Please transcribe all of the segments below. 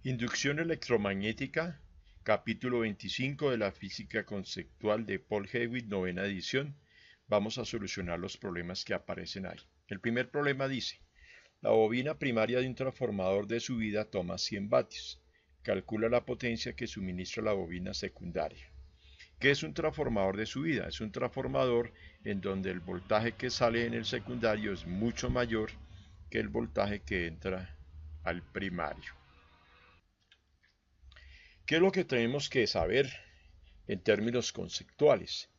Inducción electromagnética, capítulo 25 de la física conceptual de Paul Hewitt, novena edición. Vamos a solucionar los problemas que aparecen ahí. El primer problema dice, la bobina primaria de un transformador de subida toma 100 vatios. Calcula la potencia que suministra la bobina secundaria. ¿Qué es un transformador de subida? Es un transformador en donde el voltaje que sale en el secundario es mucho mayor que el voltaje que entra al primario. ¿Qué es lo que tenemos que saber en términos conceptuales?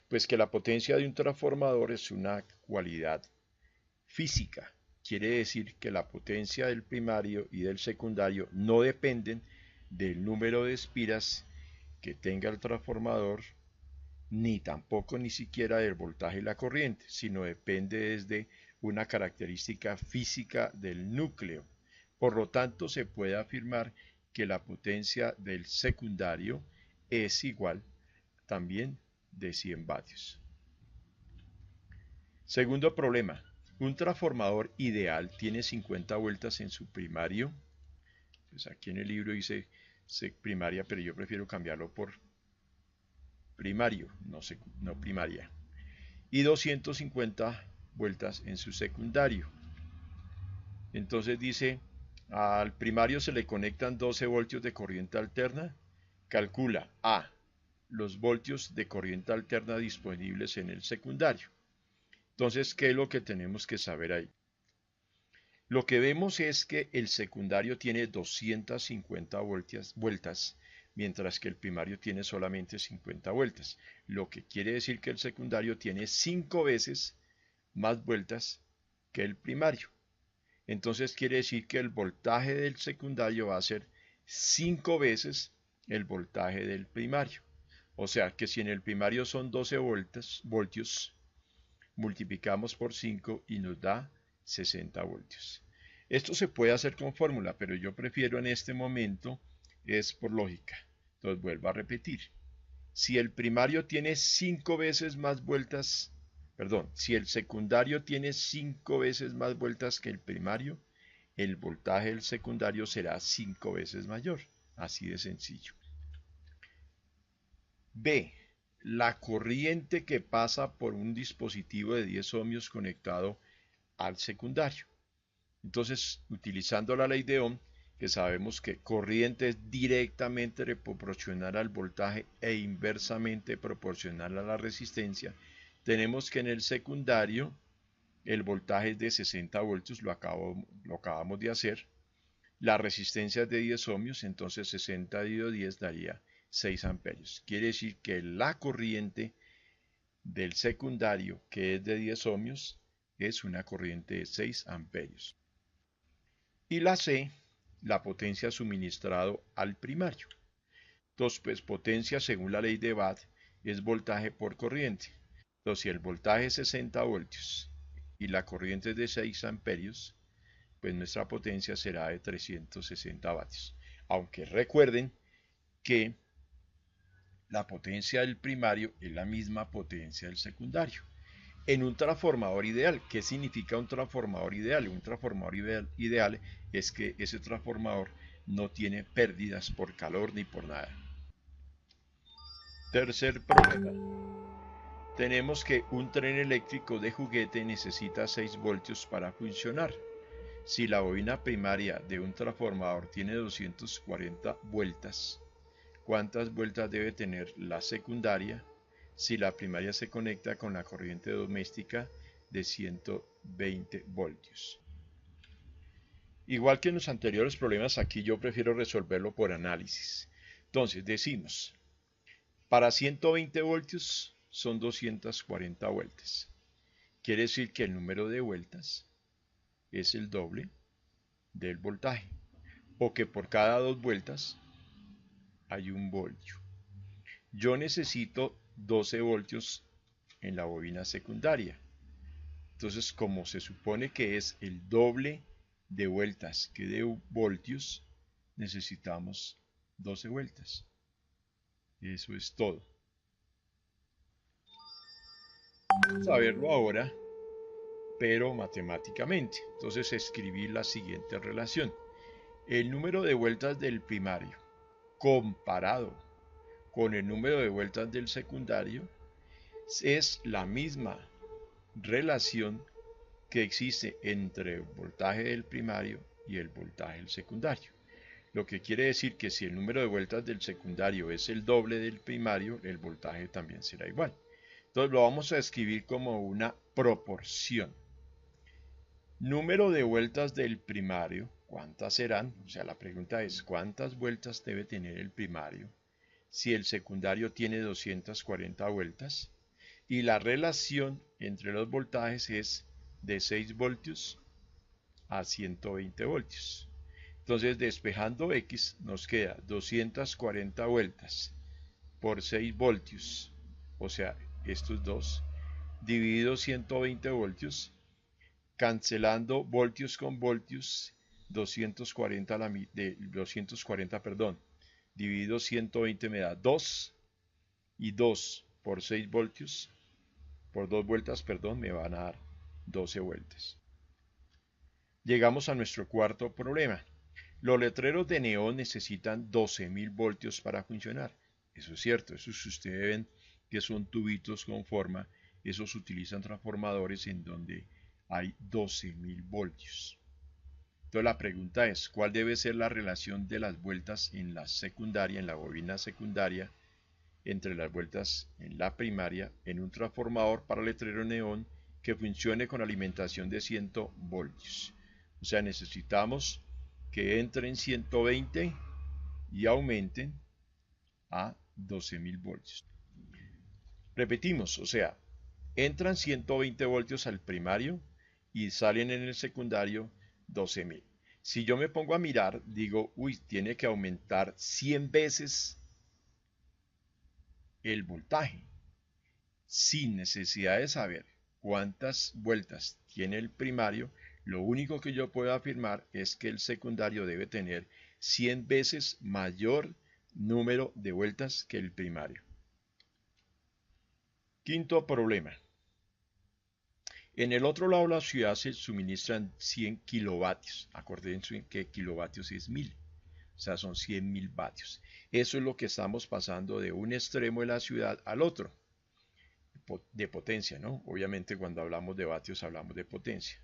Pues que la potencia de un transformador es una cualidad física. Quiere decir que la potencia del primario y del secundario no dependen del número de espiras que tenga el transformador, ni tampoco ni siquiera del voltaje y la corriente, sino depende desde una característica física del núcleo. Por lo tanto, se puede afirmar que la potencia del secundario es igual también de 100 vatios. Segundo problema, un transformador ideal tiene 50 vueltas en su primario. Pues aquí en el libro dice primaria, pero yo prefiero cambiarlo por primario, no primaria. Y 250 vueltas en su secundario. Entonces dice, al primario se le conectan 12 voltios de corriente alterna. Calcula A, los voltios de corriente alterna disponibles en el secundario. Entonces, ¿qué es lo que tenemos que saber ahí? Lo que vemos es que el secundario tiene 250 vueltas, mientras que el primario tiene solamente 50 vueltas. Lo que quiere decir que el secundario tiene 5 veces más vueltas que el primario. Entonces quiere decir que el voltaje del secundario va a ser 5 veces el voltaje del primario. O sea que si en el primario son 12 voltios, multiplicamos por 5 y nos da 60 voltios. Esto se puede hacer con fórmula, pero yo prefiero en este momento es por lógica. Entonces vuelvo a repetir. Si el primario tiene 5 veces más vueltas, perdón, si el secundario tiene 5 veces más vueltas que el primario, el voltaje del secundario será 5 veces mayor. Así de sencillo. B. La corriente que pasa por un dispositivo de 10 ohmios conectado al secundario. Entonces, utilizando la ley de Ohm, que sabemos que corriente es directamente proporcional al voltaje e inversamente proporcional a la resistencia, tenemos que en el secundario el voltaje es de 60 voltios, lo acabamos de hacer. La resistencia es de 10 ohmios, entonces 60 dividido 10 daría 6 amperios. Quiere decir que la corriente del secundario, que es de 10 ohmios, es una corriente de 6 amperios. Y la C, la potencia suministrado al primario. Entonces, pues potencia según la ley de Watt es voltaje por corriente. Entonces, si el voltaje es 60 voltios y la corriente es de 6 amperios, pues nuestra potencia será de 360 vatios. Aunque recuerden que la potencia del primario es la misma potencia del secundario. En un transformador ideal, ¿qué significa un transformador ideal? Un transformador ideal es que ese transformador no tiene pérdidas por calor ni por nada. Tercer problema. Tenemos que un tren eléctrico de juguete necesita 6 voltios para funcionar. Si la bobina primaria de un transformador tiene 240 vueltas, ¿cuántas vueltas debe tener la secundaria si la primaria se conecta con la corriente doméstica de 120 voltios? Igual que en los anteriores problemas, aquí yo prefiero resolverlo por análisis. Entonces decimos, para 120 voltios son 240 vueltas. Quiere decir que el número de vueltas es el doble del voltaje, o que por cada 2 vueltas hay un voltio. Yo necesito 12 voltios en la bobina secundaria. Entonces, como se supone que es el doble de vueltas que de voltios, necesitamos 12 vueltas. Eso es todo. Vamos a verlo ahora, pero matemáticamente. Entonces escribí la siguiente relación. El número de vueltas del primario comparado con el número de vueltas del secundario es la misma relación que existe entre el voltaje del primario y el voltaje del secundario. Lo que quiere decir que si el número de vueltas del secundario es el doble del primario, el voltaje también será igual. Entonces lo vamos a escribir como una proporción. Número de vueltas del primario, ¿cuántas serán? O sea, la pregunta es, ¿cuántas vueltas debe tener el primario si el secundario tiene 240 vueltas? Y la relación entre los voltajes es de 6 voltios a 120 voltios. Entonces, despejando X, nos queda 240 vueltas por 6 voltios, o sea, estos dos, dividido 120 voltios, cancelando voltios con voltios, 240, dividido 120 me da 2, y 2 por 6 voltios, por 2 vueltas, perdón, me van a dar 12 vueltas. Llegamos a nuestro cuarto problema. Los letreros de neón necesitan 12.000 voltios para funcionar. Eso es cierto, eso si ustedes ven que son tubitos con forma, esos utilizan transformadores en donde hay 12.000 voltios. Entonces la pregunta es, ¿cuál debe ser la relación de las vueltas en la secundaria, en la bobina secundaria, entre las vueltas en la primaria, en un transformador para letrero neón que funcione con alimentación de 100 voltios? O sea, necesitamos que entren 120 y aumenten a 12.000 voltios. Repetimos, o sea, entran 120 voltios al primario y salen en el secundario 12.000. Si yo me pongo a mirar, digo, uy, tiene que aumentar 100 veces el voltaje, sin necesidad de saber cuántas vueltas tiene el primario. Lo único que yo puedo afirmar es que el secundario debe tener 100 veces mayor número de vueltas que el primario. Quinto problema. En el otro lado de la ciudad se suministran 100 kilovatios. Acuérdense que kilovatios es 1000. O sea, son 100.000 vatios. Eso es lo que estamos pasando de un extremo de la ciudad al otro. De potencia, ¿no? Obviamente cuando hablamos de vatios hablamos de potencia.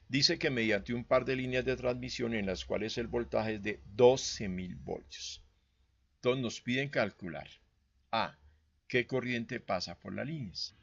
Dice que mediante un par de líneas de transmisión en las cuales el voltaje es de 12.000 voltios. Entonces nos piden calcular A, ¿qué corriente pasa por las líneas?